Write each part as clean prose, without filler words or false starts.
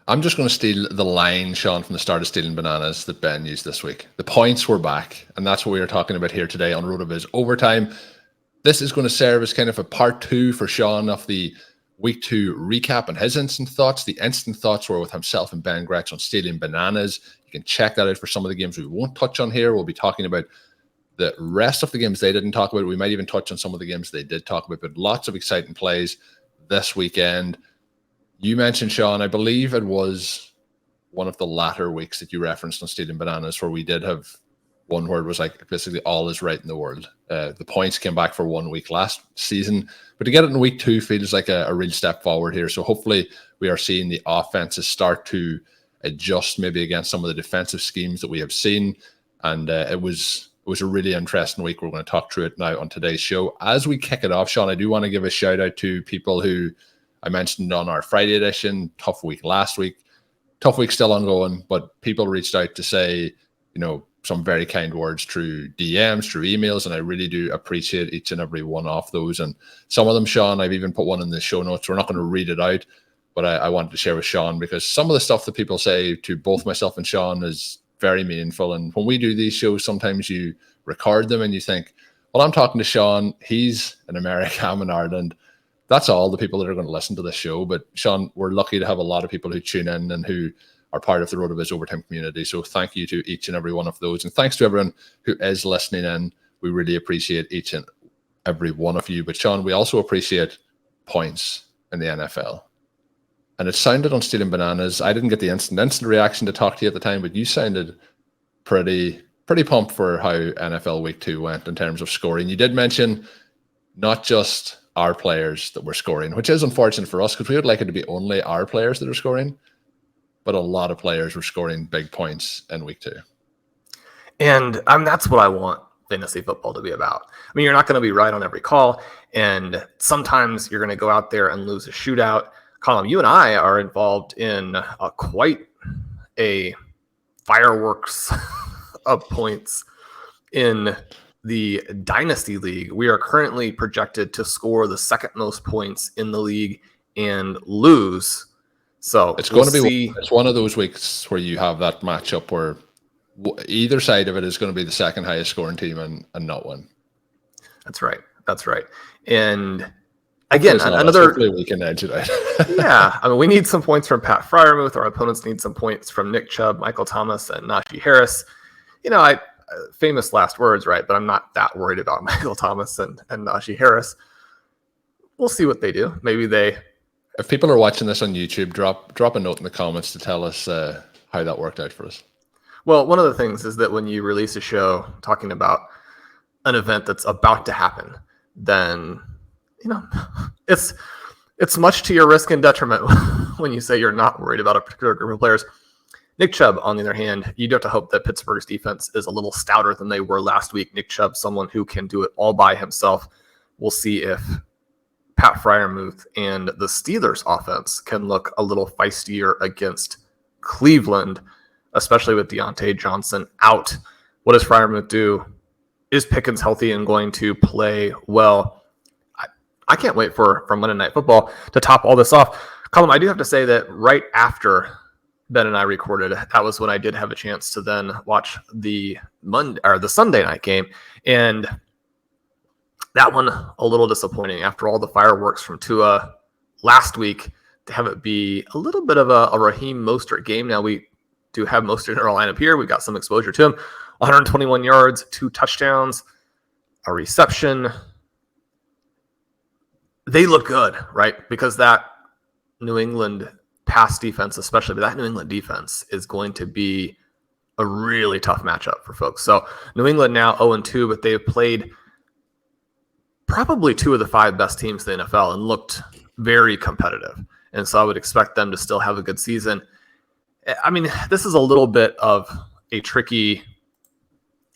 I'm just going to steal the line, Shawn, from the start of Stealing Bananas that Ben used this week. The points were back, and that's what we are talking about here today on RotoViz Overtime. This is going to serve as kind of a part 2 for Shawn of the week 2 recap and his instant thoughts. The instant thoughts were with himself and Ben Gretsch on Stealing Bananas. You can check that out for some of the games we won't touch on here. We'll be talking about the rest of the games they didn't talk about. We might even touch on some of the games they did talk about, but lots of exciting plays this weekend. You mentioned, Shawn, I believe it was one of the latter weeks that you referenced on Stealing Bananas where we did have one word was like basically all is right in the world. The points came back for 1 week last season, but to get it in week 2 feels like a real step forward here. So hopefully we are seeing the offenses start to adjust maybe against some of the defensive schemes that we have seen. And it was a really interesting week. We're going to talk through it now on today's show. As we kick it off, Shawn, I do want to give a shout out to people who I mentioned on our Friday edition, tough week last week, tough week still ongoing, but people reached out to say, some very kind words through DMs, through emails, and I really do appreciate each and every one of those. And some of them, Shawn, I've even put one in the show notes. We're not going to read it out, but I wanted to share with Shawn because some of the stuff that people say to both myself and Shawn is very meaningful. And when we do these shows, sometimes you record them and you think, well, I'm talking to Shawn. He's in America. I'm in Ireland. That's all the people that are going to listen to this show. But Shawn, we're lucky to have a lot of people who tune in and who are part of the RotoViz Overtime community. So thank you to each and every one of those. And thanks to everyone who is listening in. We really appreciate each and every one of you. But Shawn, we also appreciate points in the NFL. And it sounded on Stealing Bananas. I didn't get the instant reaction to talk to you at the time, but you sounded pretty pumped for how NFL Week 2 went in terms of scoring. You did mention not just our players that were scoring, which is unfortunate for us because we would like it to be only our players that are scoring, but a lot of players were scoring big points in week 2. And that's what I want fantasy football to be about. I mean, you're not going to be right on every call, and sometimes you're going to go out there and lose a shootout. Colm, you and I are involved in quite a fireworks of points in the Dynasty League. We are currently projected to score the second most points in the league and lose. So it's going to be it's one of those weeks where you have that matchup where either side of it is going to be the second highest scoring team and not win. That's right. And again, hopefully we can edge it out. Yeah, I mean, we need some points from Pat Freiermuth. Our opponents need some points from Nick Chubb, Michael Thomas, and Najee Harris. Famous last words, right? But I'm not that worried about Michael Thomas and Najee Harris. We'll see what they do. Maybe they. If people are watching this on YouTube, drop a note in the comments to tell us how that worked out for us. Well, one of the things is that when you release a show talking about an event that's about to happen, then it's much to your risk and detriment when you say you're not worried about a particular group of players. Nick Chubb, on the other hand, you do have to hope that Pittsburgh's defense is a little stouter than they were last week. Nick Chubb, someone who can do it all by himself. We'll see if Pat Freiermuth and the Steelers offense can look a little feistier against Cleveland, especially with Deontay Johnson out. What does Freiermuth do? Is Pickens healthy and going to play well? I can't wait for Monday Night Football to top all this off. Colm, I do have to say that right after Ben and I recorded, that was when I did have a chance to then watch the Sunday night game, and that one a little disappointing after all the fireworks from Tua last week to have it be a little bit of a Raheem Mostert game. Now we do have Mostert in our lineup here. We've got some exposure to him. 121 yards, 2 touchdowns, a reception. They look good, right? Because that New England pass defense, especially, but that New England defense is going to be a really tough matchup for folks. So New England now 0-2, but they've played probably 2 of the 5 best teams in the NFL and looked very competitive. And so I would expect them to still have a good season. I mean, this is a little bit of a tricky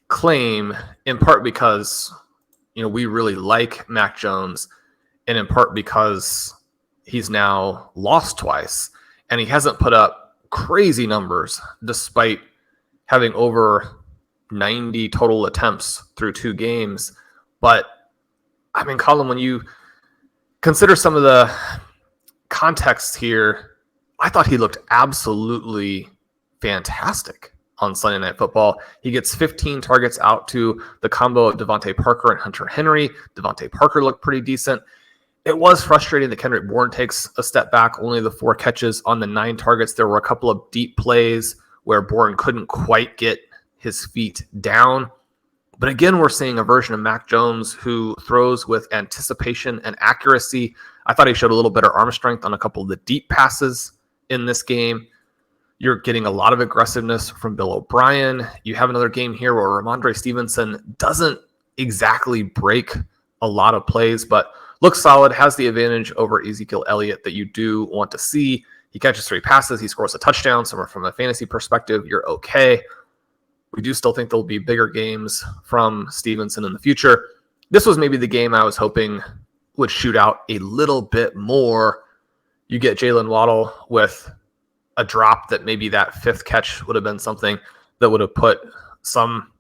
claim, in part because, we really like Mac Jones, and in part because he's now lost twice, and he hasn't put up crazy numbers despite having over 90 total attempts through 2 games. But, I mean, Colm, when you consider some of the context here, I thought he looked absolutely fantastic on Sunday Night Football. He gets 15 targets out to the combo of Devontae Parker and Hunter Henry. Devontae Parker looked pretty decent. It was frustrating that Kendrick Bourne takes a step back, only the 4 catches on the 9 targets. There were a couple of deep plays where Bourne couldn't quite get his feet down. But again, we're seeing a version of Mac Jones who throws with anticipation and accuracy. I thought he showed a little better arm strength on a couple of the deep passes in this game. You're getting a lot of aggressiveness from Bill O'Brien. You have another game here where Rhamondre Stevenson doesn't exactly break a lot of plays, but looks solid, has the advantage over Ezekiel Elliott that you do want to see. He catches 3 passes, he scores a touchdown. So from a fantasy perspective, you're okay. We do still think there'll be bigger games from Stevenson in the future. This was maybe the game I was hoping would shoot out a little bit more. You get Jalen Waddle with a drop that maybe that 5th catch would have been something that would have put some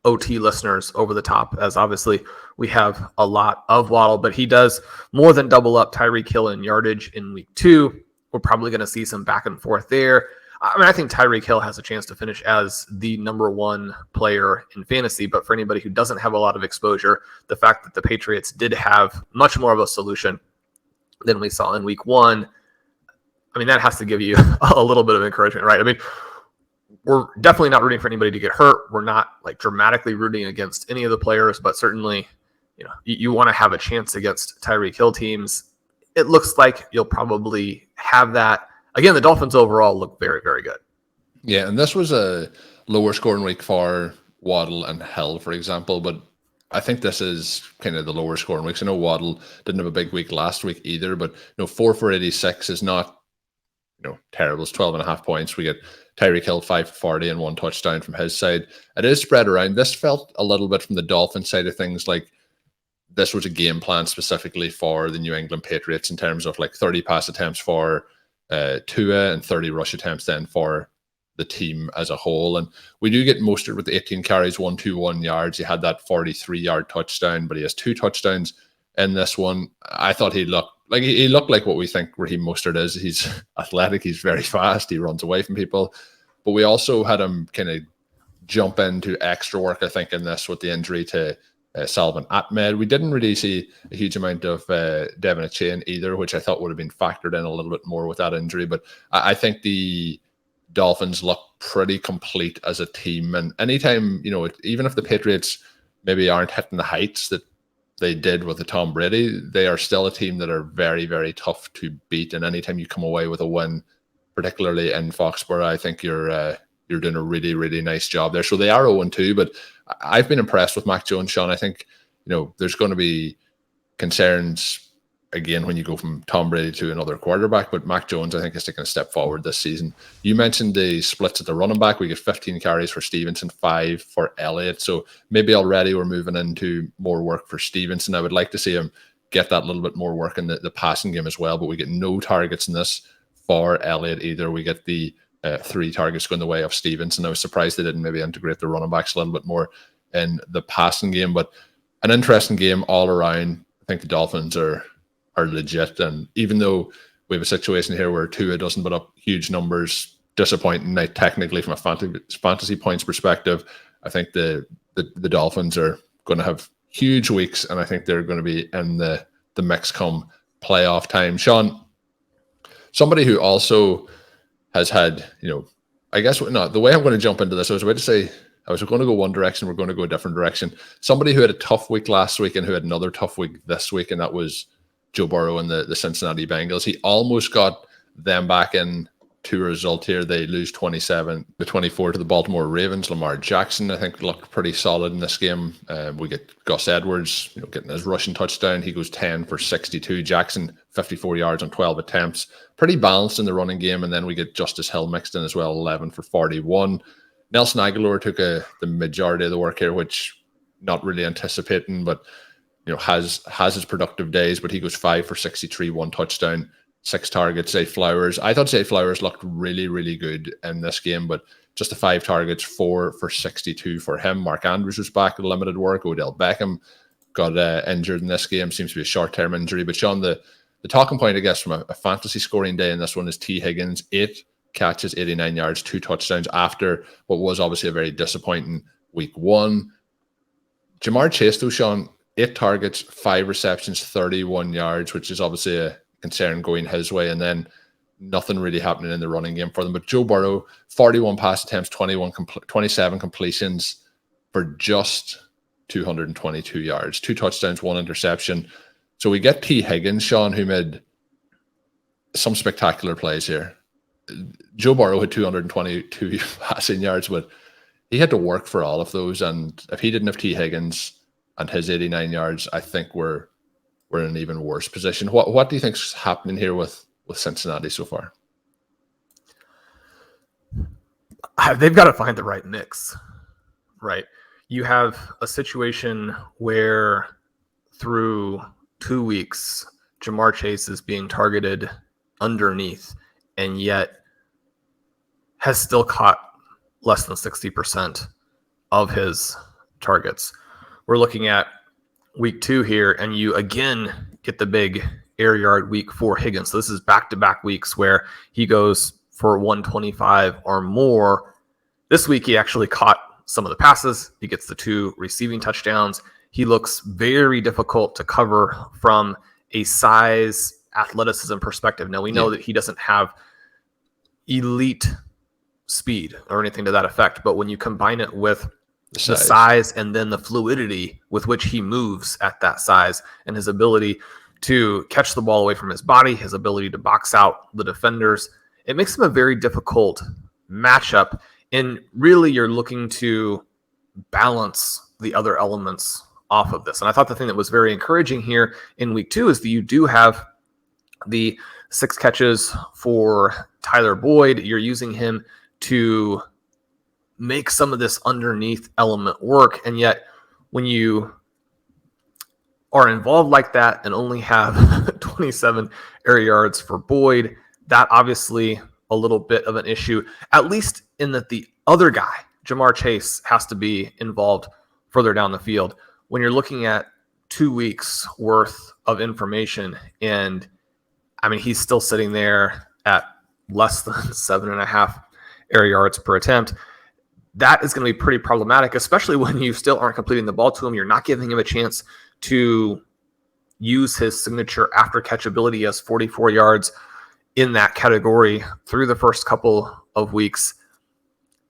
OT listeners over the top, as obviously we have a lot of Waddle, but he does more than double up Tyreek Hill in yardage in week 2. We're probably going to see some back and forth there. I mean, I think Tyreek Hill has a chance to finish as the number 1 player in fantasy, but for anybody who doesn't have a lot of exposure, the fact that the Patriots did have much more of a solution than we saw in week 1, I mean, that has to give you a little bit of encouragement, right? I mean, we're definitely not rooting for anybody to get hurt. We're not like dramatically rooting against any of the players, but certainly, you want to have a chance against Tyreek Hill teams. It looks like you'll probably have that. Again, the Dolphins overall look very, very good. Yeah, and this was a lower scoring week for Waddle and Hill, for example, but I think this is kind of the lower scoring weeks. I know Waddle didn't have a big week last week either, but 4 for 86 is not terrible. It's 12.5 points. We get Tyreek Hill 5 for 40 and 1 touchdown from his side. It is spread around. This felt a little bit from the Dolphins side of things like this was a game plan specifically for the New England Patriots in terms of like 30 pass attempts for Tua and 30 rush attempts then for the team as a whole. And we do get Mostert with 18 carries, 121 yards. He had that 43-yard touchdown, but he has 2 touchdowns in this one. I thought he looked like what we think Raheem Mostert is. He's athletic, he's very fast, he runs away from people. But we also had him kind of jump into extra work, I think, in this with the injury to Salvin Ahmed. We didn't really see a huge amount of Devin Achane either, which I thought would have been factored in a little bit more with that injury. But I think the Dolphins look pretty complete as a team. And anytime, even if the Patriots maybe aren't hitting the heights that they did with the Tom Brady, they are still a team that are very, very tough to beat. And anytime you come away with a win, particularly in Foxborough, I think you're doing a really, really nice job there. So they are 0-2, but I've been impressed with Mac Jones, Shawn. I think, there's going to be concerns again when you go from Tom Brady to another quarterback, but Mac Jones, I think, is taking a step forward this season. You mentioned the splits at the running back. We get 15 carries for Stevenson, 5 for Elliott. So maybe already we're moving into more work for Stevenson. I would like to see him get that little bit more work in the passing game as well, but we get no targets in this for Elliott either. We get the 3 targets going the way of Stevenson. I was surprised they didn't maybe integrate the running backs a little bit more in the passing game, but an interesting game all around. I think the Dolphins are legit, and even though we have a situation here where Tua doesn't put up huge numbers, disappointing night technically from a fantasy points perspective, I think the Dolphins are going to have huge weeks, and I think they're going to be in the mix come playoff time. Shawn, somebody who also has had, I guess not the way I'm going to jump into this, I was about to say I was going to go one direction, we're going to go a different direction. Somebody who had a tough week last week and who had another tough week this week, and that was Joe Burrow and the Cincinnati Bengals. He almost got them back in to a result here. They lose 27-24 to the Baltimore Ravens. Lamar Jackson, I think, looked pretty solid in this game. We get Gus Edwards, getting his rushing touchdown. He goes 10 for 62. Jackson, 54 yards on 12 attempts. Pretty balanced in the running game. And then we get Justice Hill mixed in as well, 11 for 41. Nelson Aguilar took the majority of the work here, which not really anticipating, but has his productive days, but he goes 5 for 63, 1 touchdown, 6 targets. Zay Flowers, I thought Zay Flowers looked really, really good in this game, but just the 5 targets, 4 for 62 for him. Mark Andrews was back at limited work. Odell Beckham got injured in this game. Seems to be a short-term injury. But Shawn, the The talking point, I guess, from a fantasy scoring day in this one is Tee Higgins, 8 catches, 89 yards, 2 touchdowns after what was obviously a very disappointing week 1. Ja'Marr Chase, though, Shawn, 8 targets, 5 receptions, 31 yards, which is obviously a concern going his way. And then nothing really happening in the running game for them. But Joe Burrow, 41 pass attempts, 27 completions for just 222 yards, 2 touchdowns, 1 interception. So we get Tee Higgins, Shawn, who made some spectacular plays here. Joe Burrow had 222 passing yards, but he had to work for all of those. And if he didn't have Tee Higgins and his 89 yards, I think we're in an even worse position. What do you think's happening here with Cincinnati so far? They've got to find the right mix, right? You have a situation where through 2 weeks, Ja'Marr Chase is being targeted underneath and yet has still caught less than 60% of his targets. We're looking at week 2 here, and you again get the big air yard week for Higgins. So this is back-to-back weeks where he goes for 125 or more. This week, he actually caught some of the passes. He gets the 2 receiving touchdowns. He looks very difficult to cover from a size, athleticism perspective. Now, we know that he doesn't have elite speed or anything to that effect, but when you combine it with the size and then the fluidity with which he moves at that size and his ability to catch the ball away from his body, his ability to box out the defenders, it makes him a very difficult matchup. And really, you're looking to balance the other elements off of this. And I thought the thing that was very encouraging here in week 2 is that you do have the 6 catches for Tyler Boyd. You're using him to make some of this underneath element work. And yet when you are involved like that and only have 27 air yards for Boyd, that obviously a little bit of an issue, at least in that the other guy, Ja'Marr Chase, has to be involved further down the field. When you're looking at 2 weeks worth of information, and I mean, he's still sitting there at less than 7.5 air yards per attempt. That is going to be pretty problematic, especially when you still aren't completing the ball to him. You're not giving him a chance to use his signature after catch ability. He has 44 yards in that category through the first couple of weeks.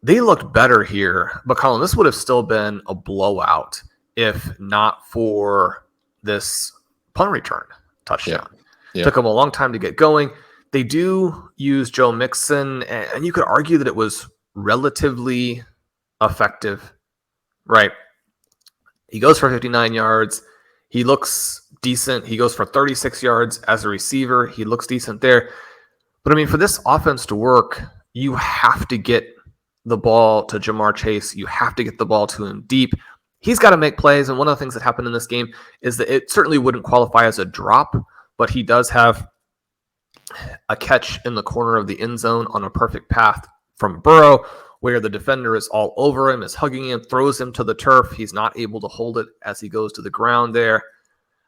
They looked better here, but Colm, this would have still been a blowout if not for this punt return touchdown. Yeah. Took them a long time to get going. They do use Joe Mixon, and you could argue that it was relatively effective, right? He goes for 59 yards. He looks decent. He goes for 36 yards as a receiver. He looks decent there. But I mean, for this offense to work, you have to get the ball to Ja'Marr Chase. You have to get the ball to him deep. He's got to make plays. And one of the things that happened in this game is that it certainly wouldn't qualify as a drop, but he does have a catch in the corner of the end zone on a perfect path from Burrow, where the defender is all over him, is hugging him, throws him to the turf. He's not able to hold it as he goes to the ground there.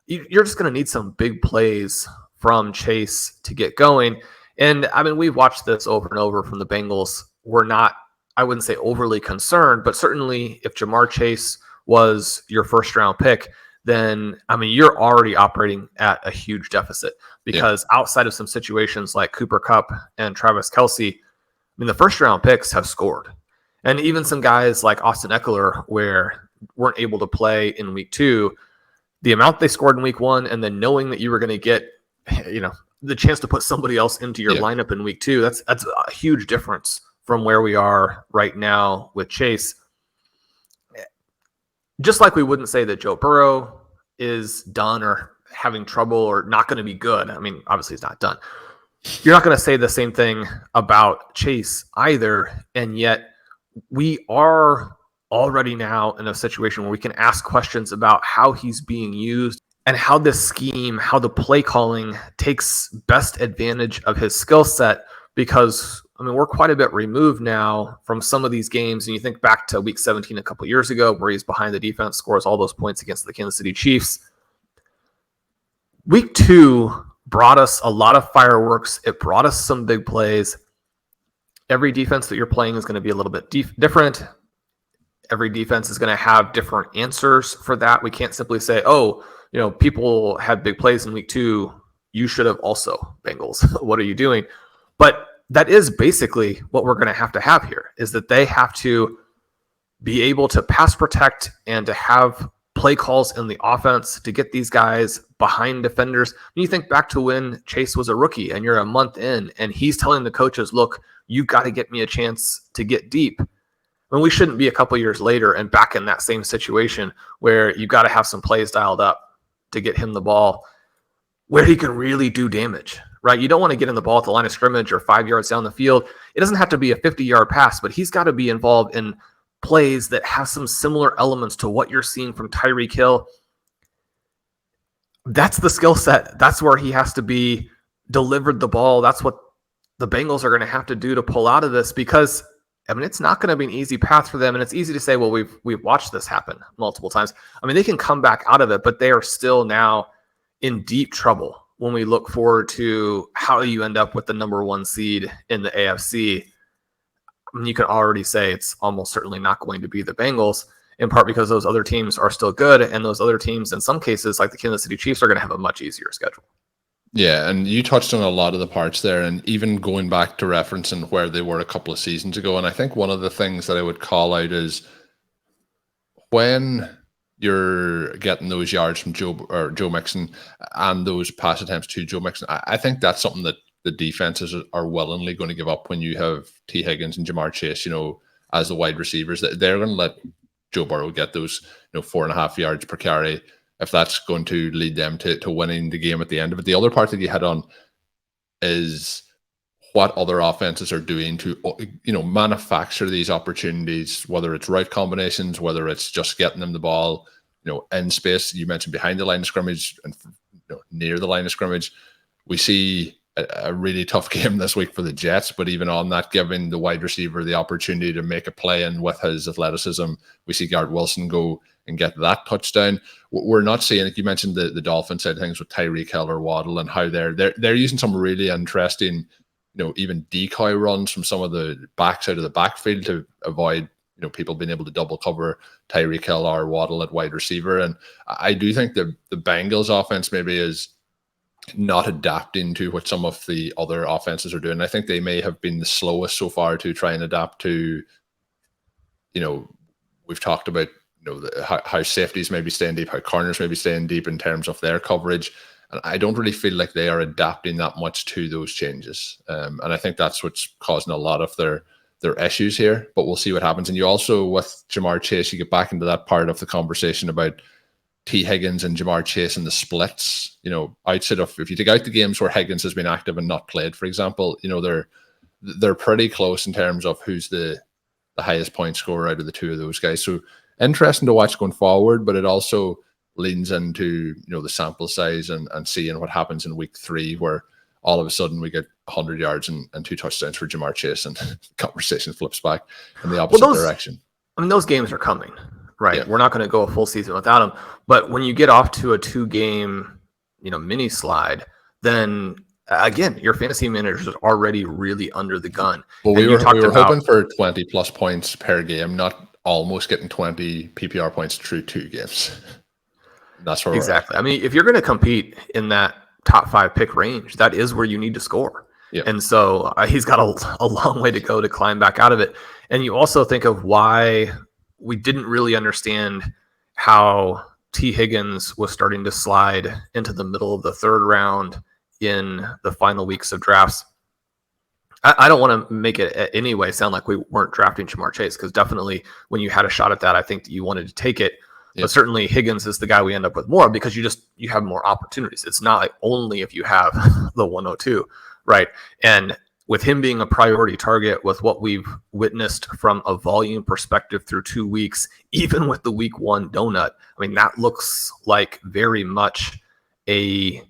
You're just going to need some big plays from Chase to get going. And I mean, we've watched this over and over from the Bengals. We're not, I wouldn't say overly concerned, but certainly if Ja'Marr Chase was your first round pick, then, I mean, you're already operating at a huge deficit because outside of some situations like Cooper Kupp and Travis Kelce, I mean, the first round picks have scored. And even some guys like Austin Eckler, where weren't able to play in week 2, the amount they scored in week 1, and then knowing that you were going to get, the chance to put somebody else into your lineup in week 2, that's a huge difference from where we are right now with Chase. Just like we wouldn't say that Joe Burrow is done or having trouble or not going to be good. I mean, obviously he's not done. You're not going to say the same thing about Chase either. And yet we are already now in a situation where we can ask questions about how he's being used and how this scheme, how the play calling takes best advantage of his skill set, because I mean, we're quite a bit removed now from some of these games. And you think back to week 17 a couple years ago, where he's behind the defense, scores all those points against the Kansas City Chiefs. Week 2 brought us a lot of fireworks. It brought us some big plays. Every defense that you're playing is going to be a little bit different. Every defense is going to have different answers for that. We can't simply say, oh, people had big plays in week 2. You should have also, Bengals. What are you doing? But that is basically what we're going to have here, is that they have to be able to pass protect and to have play calls in the offense to get these guys behind defenders. When you think back to when Chase was a rookie and you're a month in and he's telling the coaches, look, you've got to get me a chance to get deep. When we shouldn't be a couple years later and back in that same situation where you've got to have some plays dialed up to get him the ball where he can really do damage, right? You don't want to get in the ball at the line of scrimmage or 5 yards down the field. It doesn't have to be a 50-yard pass, but he's got to be involved in plays that have some similar elements to what you're seeing from Tyreek Hill. That's the skill set. That's where he has to be delivered the ball. That's what the Bengals are going to have to do to pull out of this, because it's not going to be an easy path for them. And it's easy to say, well, we've watched this happen multiple times. They can come back out of it, but they are still now in deep trouble when we look forward to how you end up with the number 1 seed in the AFC. You can already say it's almost certainly not going to be the Bengals, in part because those other teams are still good. And those other teams, in some cases, like the Kansas City Chiefs, are going to have a much easier schedule. Yeah, and you touched on a lot of the parts there, and even going back to referencing where they were a couple of seasons ago. And I think one of the things that I would call out is when you're getting those yards from Joe Mixon and those pass attempts to Joe Mixon, I think that's something that the defenses are willingly going to give up when you have Tee Higgins and Jahmyr Chase, as the wide receivers. They're going to let Joe Burrow get those, 4.5 yards per carry, if that's going to lead them to winning the game at the end of it. The other part that you hit on is what other offenses are doing to, manufacture these opportunities, whether it's route combinations, whether it's just getting them the ball, in space. You mentioned behind the line of scrimmage and near the line of scrimmage. We see a really tough game this week for the Jets, but even on that, giving the wide receiver the opportunity to make a play, and with his athleticism, we see Garrett Wilson go and get that touchdown. We're not seeing it. You mentioned the Dolphins side of things with Tyreek Hill or Waddle, and how they're using some really interesting, even decoy runs from some of the backs out of the backfield to avoid, people being able to double cover Tyreek Hill or Waddle at wide receiver. And I do think the Bengals offense maybe is not adapting to what some of the other offenses are doing. I think they may have been the slowest so far to try and adapt to, we've talked about, how safeties may be staying deep, how corners may be staying deep in terms of their coverage. And I don't really feel like they are adapting that much to those changes. And I think that's what's causing a lot of their issues here, but we'll see what happens. And you also, with Jahmyr Chase, you get back into that part of the conversation about Tee Higgins and Jahmyr Chase and the splits, outside of, if you take out the games where Higgins has been active and not played, for example, they're pretty close in terms of who's the highest point scorer out of the two of those guys. So interesting to watch going forward, but it also leans into, the sample size and seeing what happens in week 3, where all of a sudden we get 100 yards and 2 touchdowns for Jahmyr Chase, and the conversation flips back in the opposite direction. Those games are coming. Right. Yeah. We're not going to go a full season without him. But when you get off to a 2-game, mini slide, then again, your fantasy managers are already really under the gun. Well, we were hoping for 20 plus points per game, not almost getting 20 PPR points through 2 games. That's where exactly. If you're going to compete in that top 5 pick range, that is where you need to score. Yep. And so he's got a long way to go to climb back out of it. And you also think of why we didn't really understand how Tee Higgins was starting to slide into the middle of the 3rd round in the final weeks of drafts. I don't want to make it anyway sound like we weren't drafting Jahmyr Chase, because definitely when you had a shot at that, I think that you wanted to take it. Yep. But certainly Higgins is the guy we end up with more, because you have more opportunities. It's not like only if you have the 102, right? And with him being a priority target, with what we've witnessed from a volume perspective through 2 weeks, even with the week 1 donut, that looks like very much a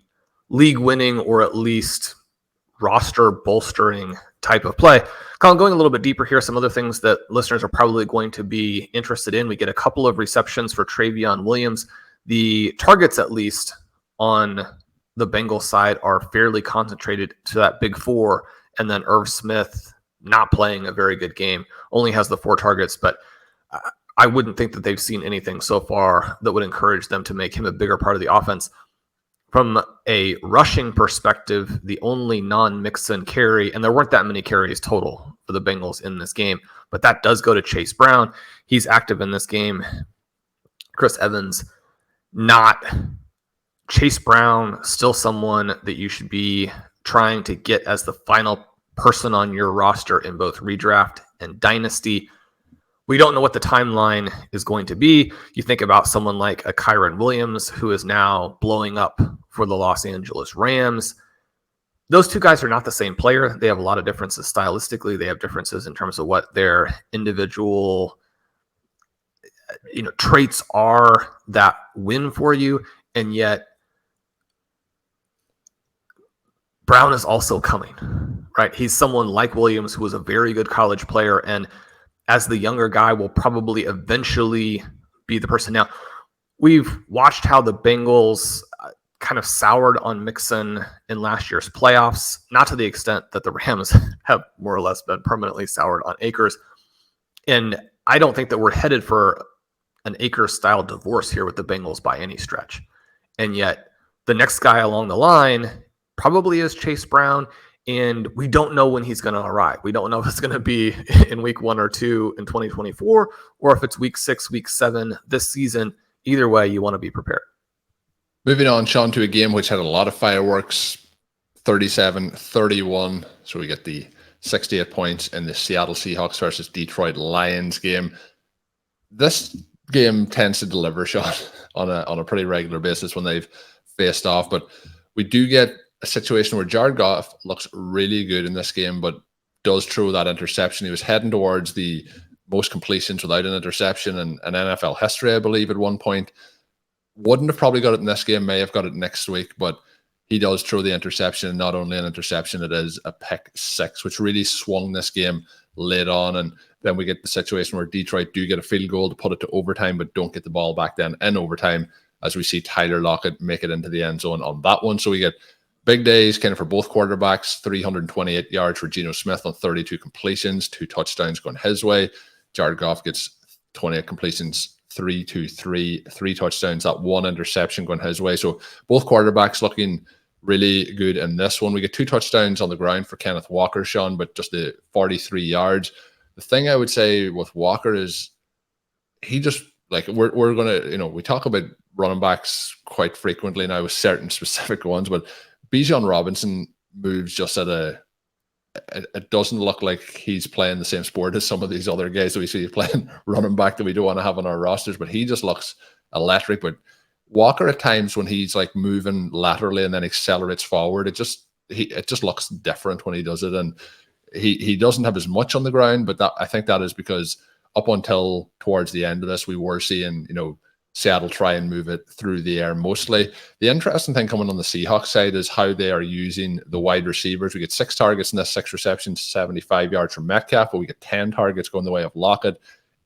league winning, or at least roster bolstering type of play. Colm, going a little bit deeper here, some other things that listeners are probably going to be interested in. We get a couple of receptions for Travion Williams. The targets, at least on the Bengals side are fairly concentrated to that big four, and then Irv Smith not playing a very good game, only has the 4 targets, but I wouldn't think that they've seen anything so far that would encourage them to make him a bigger part of the offense. From a rushing perspective, the only non-Mixon carry, and there weren't that many carries total for the Bengals in this game, but that does go to Chase Brown. He's active in this game. Chris Evans, not. Chase Brown, still someone that you should be trying to get as the final person on your roster in both redraft and dynasty. We don't know what the timeline is going to be. You think about someone like a Kyron Williams, who is now blowing up for the Los Angeles Rams. Those two guys are not the same player. They have a lot of differences stylistically. They have differences in terms of what their individual traits are that win for you. And yet Brown is also coming, right? He's someone like Williams who was a very good college player, and as the younger guy will probably eventually be the person. Now, we've watched how the Bengals kind of soured on Mixon in last year's playoffs, not to the extent that the Rams have more or less been permanently soured on Akers. And I don't think that we're headed for an Akers-style divorce here with the Bengals by any stretch. And yet, the next guy along the line probably is Chase Brown, and we don't know when he's going to arrive. We don't know if it's going to be in week 1 or 2 in 2024, or if it's week 6, week 7 this season. Either way, you want to be prepared. Moving on, Shawn, to a game which had a lot of fireworks, 37-31. So we get the 68 points in the Seattle Seahawks versus Detroit Lions game. This game tends to deliver, Shawn, on a pretty regular basis when they've faced off. But we do get a situation where Jared Goff looks really good in this game, but does throw that interception. He was heading towards the most completions without an interception in NFL history, I believe, at one point. Wouldn't have probably got it in this game, may have got it next week, but he does throw the interception. Not only an interception, it is a pick 6, which really swung this game late on. And then we get the situation where Detroit do get a field goal to put it to overtime, but don't get the ball back then in overtime, as we see Tyler Lockett make it into the end zone on that one. So we get big days kind of for both quarterbacks. 328 yards for Geno Smith on 32 completions, 2 touchdowns going his way. Jared Goff gets 28 completions, 3 touchdowns, that 1 interception going his way. So both quarterbacks looking really good in this one. We get 2 touchdowns on the ground for Kenneth Walker, Shawn, but just the 43 yards. The thing I would say with Walker is he just, like, we're going to, we talk about running backs quite frequently now with certain specific ones, but Bijan Robinson moves just at it doesn't look like he's playing the same sport as some of these other guys that we see playing running back that we don't want to have on our rosters, but he just looks electric. But Walker, at times when he's like moving laterally and then accelerates forward, it just looks different when he does it. And he doesn't have as much on the ground, but I think that is because up until towards the end of this, we were seeing, Seattle try and move it through the air mostly. The interesting thing coming on the Seahawks side is how they are using the wide receivers. We get 6 targets in this, 6 receptions, 75 yards from Metcalf, but we get 10 targets going the way of Lockett,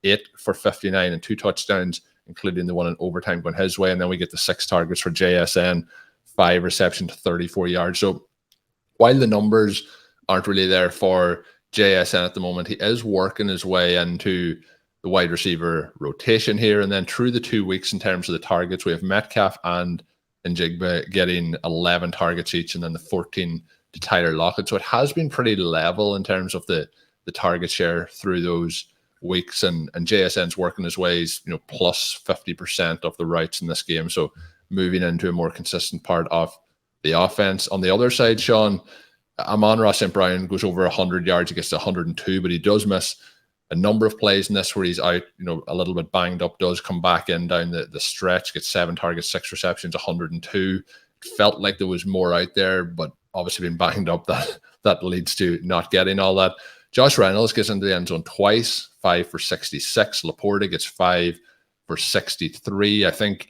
8 for 59 and 2 touchdowns, including the one in overtime going his way. And then we get the 6 targets for JSN, 5 receptions, 34 yards. So while the numbers aren't really there for JSN at the moment, he is working his way into the wide receiver rotation here. And then through the 2 weeks in terms of the targets, we have Metcalf and Njigba getting 11 targets each, and then the 14 to Tyler Lockett. So it has been pretty level in terms of the target share through those weeks. And JSN's working his ways, plus 50% of the routes in this game. So moving into a more consistent part of the offense. On the other side, Shawn, Amon-Ra St. Brown goes over 100 yards. He gets to 102, but he does miss a number of plays in this where he's out, a little bit banged up, does come back in down the stretch, gets 7 targets, 6 receptions, 102. It felt like there was more out there, but obviously being banged up, that leads to not getting all that. Josh Reynolds gets into the end zone twice, 5 for 66. LaPorta gets 5 for 63. I think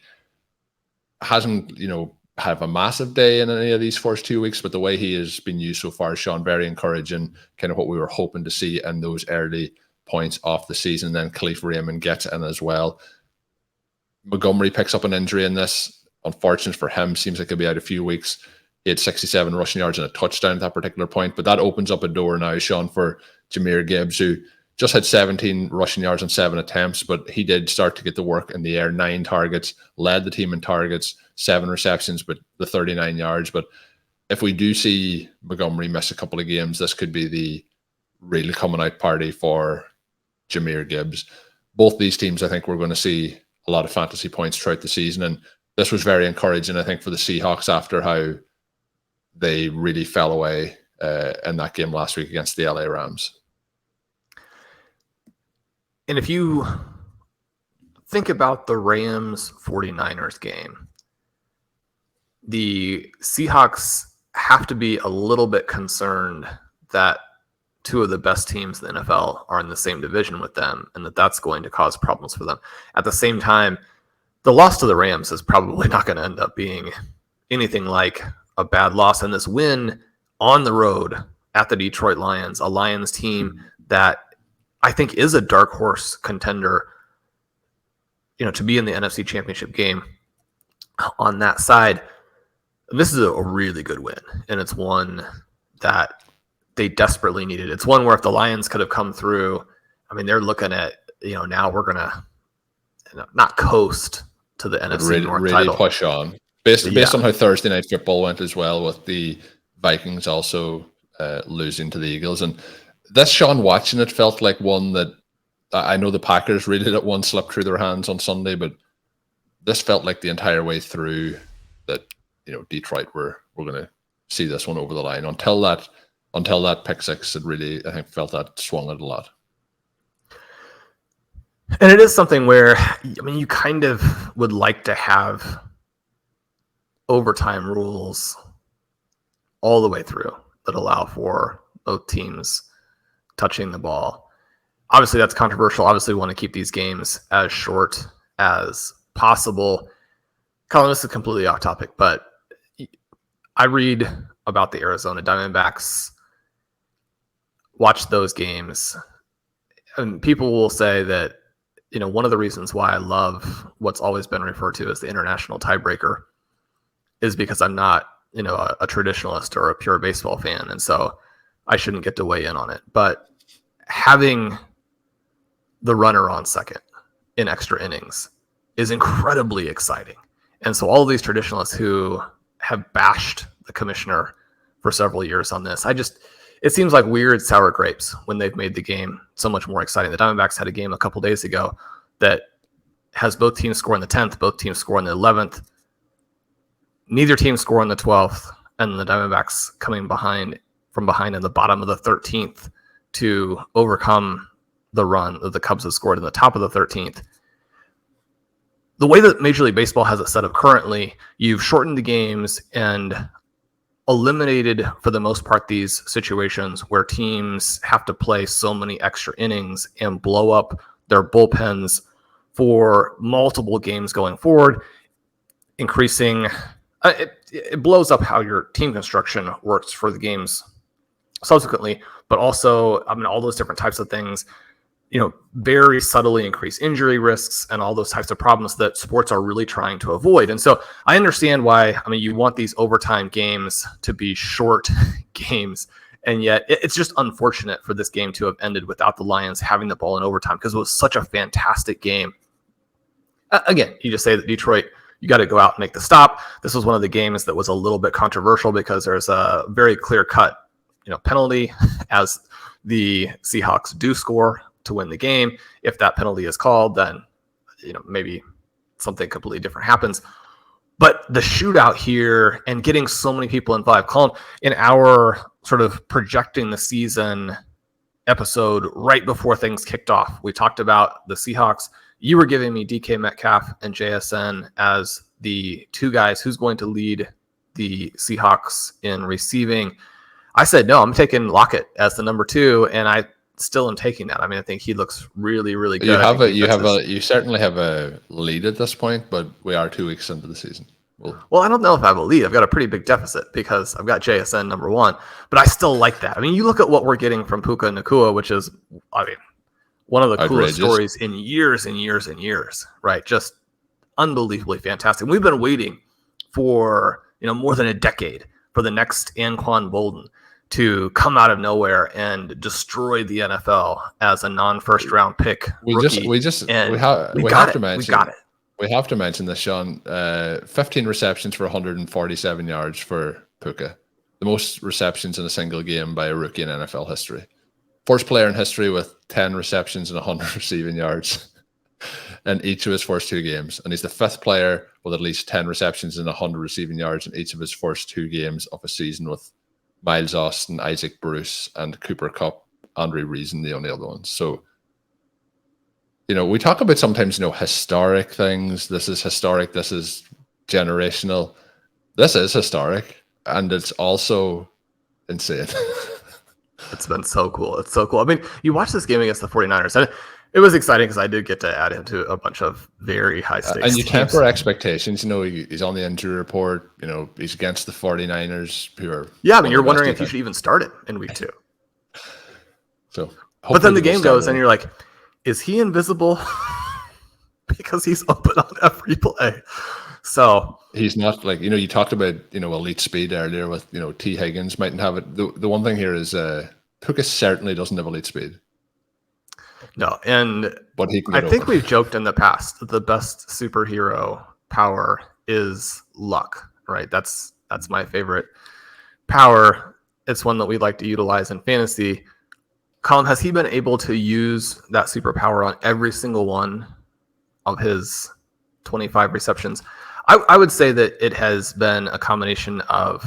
hasn't, have a massive day in any of these first 2 weeks, but the way he has been used so far, Shawn, very encouraging, kind of what we were hoping to see in those early points off the season. Then Khalif Raymond gets in as well. Montgomery picks up an injury in this. unfortunate for him. Seems like he'll be out a few weeks. He had 67 rushing yards and a touchdown at that particular point. But that opens up a door now, Shawn, for Jahmyr Gibbs, who just had 17 rushing yards on 7 attempts, but he did start to get the work in the air. 9 targets, led the team in targets, 7 receptions, but the 39 yards. But if we do see Montgomery miss a couple of games, this could be the real coming out party for Jahmyr Gibbs. Both these teams, I think, we're going to see a lot of fantasy points throughout the season. And this was very encouraging, I think, for the Seahawks after how they really fell away in that game last week against the LA Rams. And if you think about the Rams 49ers game, the Seahawks have to be a little bit concerned that 2 of the best teams in the NFL are in the same division with them, and that's going to cause problems for them. At the same time, the loss to the Rams is probably not going to end up being anything like a bad loss. And this win on the road at the Detroit Lions, a Lions team that I think is a dark horse contender, to be in the NFC Championship game on that side. And this is a really good win, and it's one that they desperately needed. It's one where if the Lions could have come through, I mean, they're looking at, now we're going to not coast to the NFC North really title. Push on. Based on how Thursday Night Football went as well, with the Vikings also losing to the Eagles. And this, Shawn, watching it felt like one that I know the Packers really let one slip through their hands on Sunday, but this felt like the entire way through that, Detroit we're going to see this one over the line. Until that pick six, it really, I think, felt that swung it a lot. And it is something where, you kind of would like to have overtime rules all the way through that allow for both teams touching the ball. Obviously, that's controversial. Obviously, we want to keep these games as short as possible. Colm, this is completely off topic, but I read about the Arizona Diamondbacks, watch those games, and people will say that, one of the reasons why I love what's always been referred to as the international tiebreaker is because I'm not, a traditionalist or a pure baseball fan, and so I shouldn't get to weigh in on it. But having the runner on second in extra innings is incredibly exciting. And so all of these traditionalists who have bashed the commissioner for several years on this, it seems like weird sour grapes when they've made the game so much more exciting. The Diamondbacks had a game a couple days ago that has both teams score in the 10th, both teams score in the 11th. Neither team score in the 12th, and the Diamondbacks coming from behind in the bottom of the 13th to overcome the run that the Cubs have scored in the top of the 13th. The way that Major League Baseball has it set up currently, you've shortened the games and eliminated, for the most part, these situations where teams have to play so many extra innings and blow up their bullpens for multiple games going forward, increasing... It blows up how your team construction works for the games subsequently, but also, all those different types of things, very subtly increase injury risks and all those types of problems that sports are really trying to avoid. And so I understand why, you want these overtime games to be short games, and yet it's just unfortunate for this game to have ended without the Lions having the ball in overtime, because it was such a fantastic game. Again, you just say that Detroit, you got to go out and make the stop. This was one of the games that was a little bit controversial because there's a very clear-cut, penalty as the Seahawks do score to win the game. If that penalty is called, then, maybe something completely different happens. But the shootout here and getting so many people involved, Colm, in our sort of projecting the season episode right before things kicked off, we talked about the Seahawks. You were giving me DK Metcalf and JSN as the 2 guys who's going to lead the Seahawks in receiving. I said, no, I'm taking Lockett as the number 2, and I still am taking that. I think he looks really, really good. You certainly have a lead at this point, but we are 2 weeks into the season. Well, I don't know if I have a lead. I've got a pretty big deficit because I've got JSN number 1, but I still like that. You look at what we're getting from Puka Nacua, which is, one of the coolest stories in years and years and years, right? Just unbelievably fantastic. We've been waiting for more than a decade for the next Anquan Bolden to come out of nowhere and destroy the NFL as a non-first round pick. We have to mention this, Shawn. 15 receptions for 147 yards for Puka, the most receptions in a single game by a rookie in NFL history. First player in history with 10 receptions and 100 receiving yards in each of his first 2 games, and he's the 5th player with at least 10 receptions and 100 receiving yards in each of his first 2 games of a season, with Miles Austin, Isaac Bruce, and Cooper Kupp, Andre Reason, the only other ones. So, we talk about sometimes, historic things. This is historic. This is generational. This is historic. And it's also insane. It's been so cool. It's so cool. I mean, you watch this game against the 49ers, and it was exciting because I did get to add him to a bunch of very high stakes and you teams. temper expectations. He's on the injury report. He's against the 49ers, who are... Yeah, I mean, you're wondering if you should even start it in week 2. So, but then the game goes, and you're like, is he invisible? Because he's open on every play. So he's not like, you talked about, elite speed earlier with, Tee Higgins mightn't have it. The one thing here is Puka certainly doesn't have elite speed. No, and but I think we've joked in the past that the best superhero power is luck, right? That's my favorite power. It's one that we like to utilize in fantasy. Colm, has he been able to use that superpower on every single one of his 25 receptions? I would say that it has been a combination of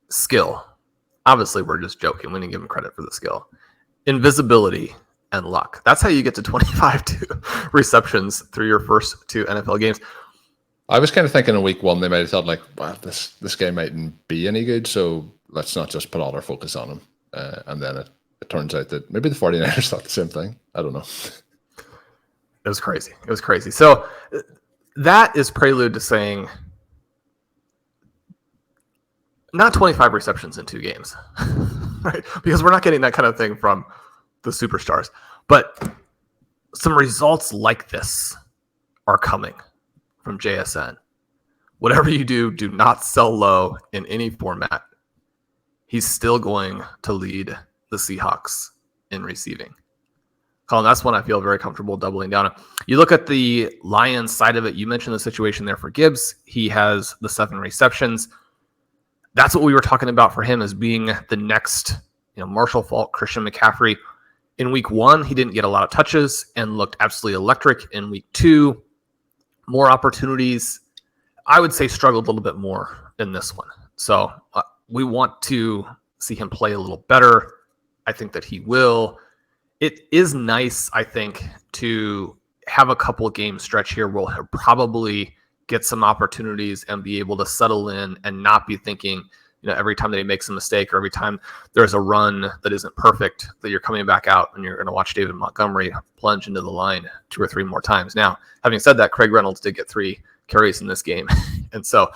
skill. Obviously, we're just joking. We didn't give him credit for the skill. Invisibility and luck. That's how you get to 25 receptions through your first 2 NFL games. I was kind of thinking in week 1 they might have thought, like, wow, this guy mightn't be any good, so let's not just put all our focus on him. And then it turns out that maybe the 49ers thought the same thing. I don't know. It was crazy. It was crazy. So that is prelude to saying not 25 receptions in 2 games, right? Because we're not getting that kind of thing from the superstars. But some results like this are coming from JSN. Whatever you do, do not sell low in any format. He's still going to lead the Seahawks in receiving. Colin, that's one I feel very comfortable doubling down on. You look at the Lions side of it. You mentioned the situation there for Gibbs. He has the 7 receptions. That's what we were talking about for him as being the next, Marshall Faulk, Christian McCaffrey. In week 1, he didn't get a lot of touches and looked absolutely electric. In week 2, more opportunities. I would say struggled a little bit more in this one. So we want to see him play a little better. I think that he will. It is nice, I think, to have a couple game stretch here where he'll probably get some opportunities and be able to settle in and not be thinking, every time that he makes a mistake or every time there's a run that isn't perfect, that you're coming back out and you're going to watch David Montgomery plunge into the line 2 or 3 more times. Now, having said that, Craig Reynolds did get 3 carries in this game. And so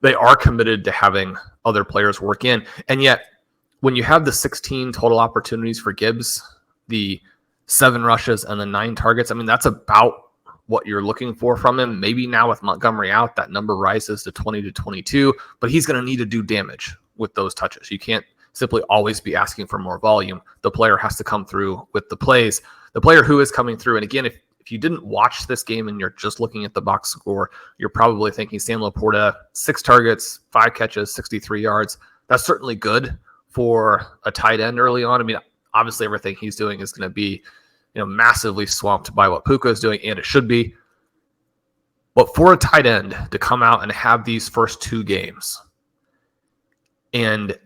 they are committed to having other players work in. And yet, when you have the 16 total opportunities for Gibbs, the 7 rushes and the 9 targets, I mean, that's about what you're looking for from him. Maybe now with Montgomery out, that number rises to 20 to 22, but he's going to need to do damage with those touches. You can't simply always be asking for more volume. The player has to come through with the plays. The player who is coming through, and again, if you didn't watch this game and you're just looking at the box score, you're probably thinking Sam La Porta, 6 targets, 5 catches, 63 yards. That's certainly good for a tight end early on. I mean, obviously everything he's doing is going to be massively swamped by what Puka is doing, and it should be. But for a tight end to come out and have these first 2 games, and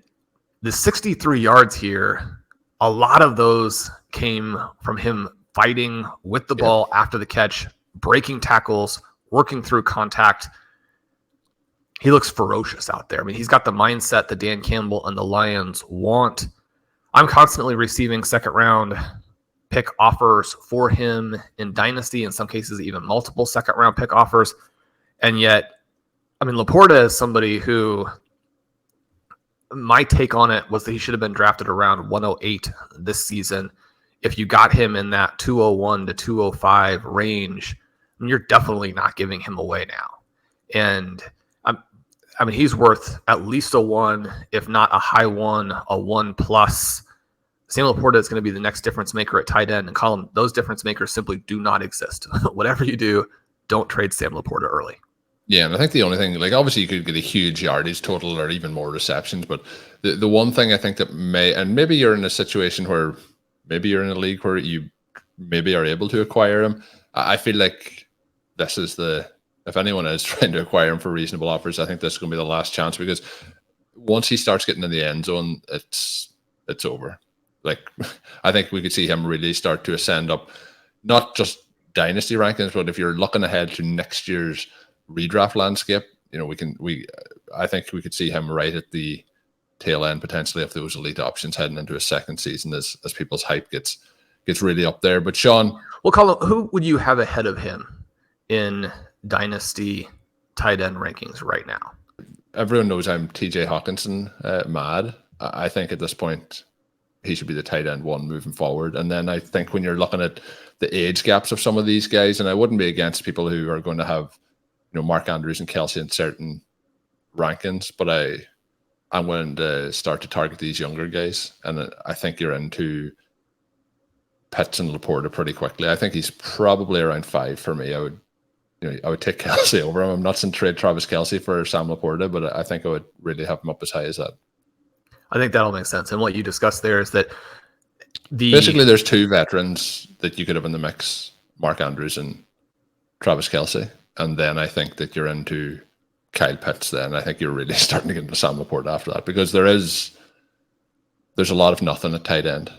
the 63 yards here, a lot of those came from him fighting with the ball after the catch, breaking tackles, working through contact. He looks ferocious out there. I mean, he's got the mindset that Dan Campbell and the Lions want. I'm constantly receiving 2nd round pick offers for him in Dynasty, in some cases even multiple 2nd round pick offers. And yet, I mean, LaPorta is somebody who, my take on it was that he should have been drafted around 108 this season. If you got him in that 201 to 205 range, you're definitely not giving him away now. And I mean, he's worth at least a 1, if not a high 1, a 1+. Sam La Porta is going to be the next difference maker at tight end, and Colm, those difference makers simply do not exist. Whatever you do, don't trade Sam La Porta early. Yeah, and I think the only thing, like obviously you could get a huge yardage total or even more receptions, but the one thing I think that and maybe you're in a situation where maybe you're in a league where you maybe are able to acquire him. I feel like this is if anyone is trying to acquire him for reasonable offers, I think this is going to be the last chance, because once he starts getting in the end zone, it's over. Like, I think we could see him really start to ascend up, not just dynasty rankings, but if you're looking ahead to next year's redraft landscape, I think we could see him right at the tail end potentially of those elite options heading into a second season as people's hype gets really up there. But Shawn, well, Colm, who would you have ahead of him in dynasty tight end rankings right now? Everyone knows I'm TJ Hawkinson mad. I think at this point he should be the tight end 1 moving forward. And then I think when you're looking at the age gaps of some of these guys, and I wouldn't be against people who are going to have, Mark Andrews and Kelsey in certain rankings, but I'm going to start to target these younger guys. And I think you're into Pitts and LaPorta pretty quickly. I think he's probably around 5 for me. I would take Kelsey over him. I'm not saying trade Travis Kelsey for Sam La Porta, but I think I would really have him up as high as that. I think that'll make sense. And what you discussed there is that basically there's 2 veterans that you could have in the mix, Mark Andrews and Travis Kelsey. And then I think that you're into Kyle Pitts then. I think you're really starting to get into Sam La Porta after that, because there's a lot of nothing at tight end.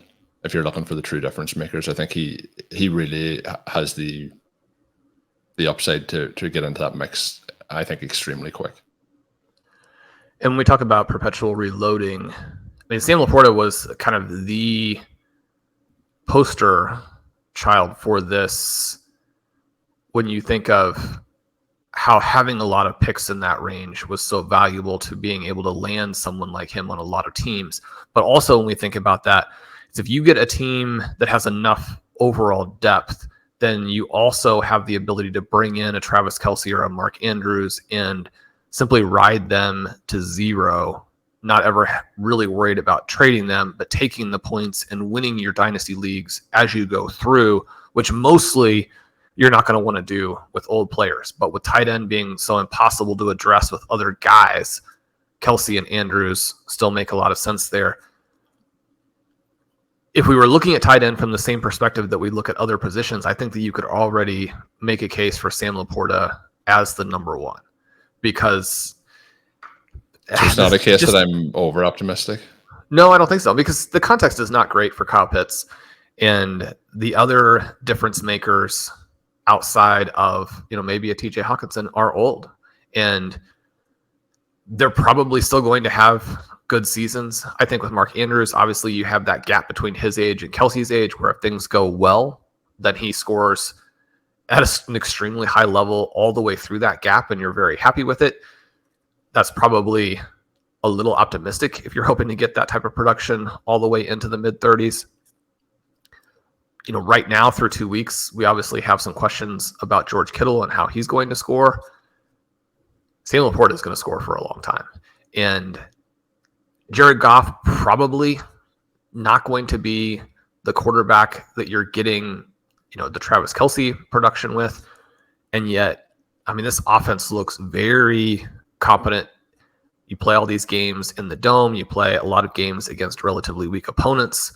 If you're looking for the true difference makers, I think he really has the upside to get into that mix, I think, extremely quick. And when we talk about perpetual reloading, I mean, Sam La Porta was kind of the poster child for this when you think of how having a lot of picks in that range was so valuable to being able to land someone like him on a lot of teams. But also when we think about that, is if you get a team that has enough overall depth, then you also have the ability to bring in a Travis Kelsey or a Mark Andrews and simply ride them to 0, not ever really worried about trading them, but taking the points and winning your dynasty leagues as you go through, which mostly you're not going to want to do with old players. But with tight end being so impossible to address with other guys, Kelsey and Andrews still make a lot of sense there. If we were looking at tight end from the same perspective that we look at other positions, I think that you could already make a case for Sam La Porta as the number 1. Because so it's not a case that I'm over optimistic. No, I don't think so, because the context is not great for Kyle Pitts, and the other difference makers outside of maybe a TJ Hawkinson are old, and they're probably still going to have good seasons. I think with Mark Andrews, obviously you have that gap between his age and Kelsey's age, where if things go well, then he scores at an extremely high level all the way through that gap, and you're very happy with it. That's probably a little optimistic if you're hoping to get that type of production all the way into the mid-30s. Right now through 2 weeks, we obviously have some questions about George Kittle and how he's going to score. Sam La Porta is going to score for a long time. And Jared Goff probably not going to be the quarterback that you're getting the Travis Kelsey production with. And yet, I mean, this offense looks very competent. You play all these games in the dome. You play a lot of games against relatively weak opponents.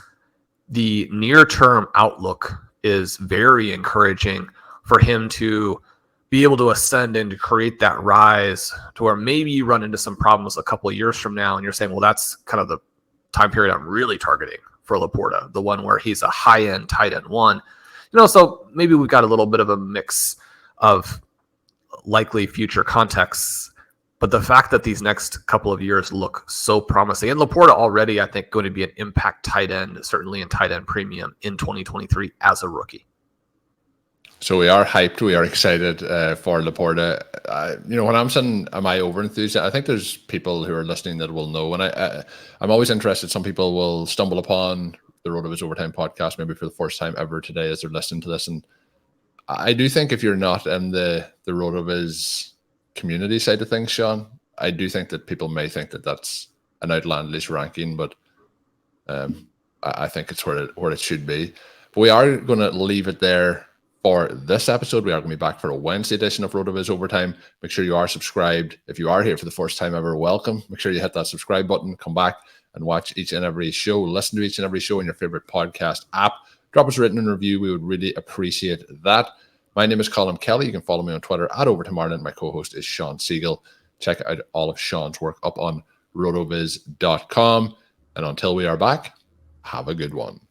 The near-term outlook is very encouraging for him to be able to ascend and to create that rise to where maybe you run into some problems a couple of years from now and you're saying, well, that's kind of the time period I'm really targeting for La Porta, the one where he's a high-end tight end 1. So maybe we've got a little bit of a mix of likely future contexts, but the fact that these next couple of years look so promising, and La Porta already, I think, going to be an impact tight end, certainly in tight end premium in 2023 as a rookie. So we are hyped. We are excited for La Porta. When I'm saying, am I over enthusiastic? I think there's people who are listening that will know. And I'm always interested. Some people will stumble upon the RotoViz Overtime podcast maybe for the first time ever today as they're listening to this. And I do think if you're not in the RotoViz community side of things, Shawn, I do think that people may think that that's an outlandish ranking, but I think it's where it should be. But we are going to leave it there for this episode. We are going to be back for a Wednesday edition of RotoViz Overtime. Make sure you are subscribed. If you are here for the first time ever, welcome. Make sure you hit that subscribe button, come back and watch each and every show. Listen to each and every show in your favorite podcast app. Drop us a written review. We would really appreciate that. My name is Colm Kelly. You can follow me on Twitter at Overtime Ireland. My co-host is Shawn Siegele. Check out all of Shawn's work up on rotoviz.com. And until we are back, have a good one.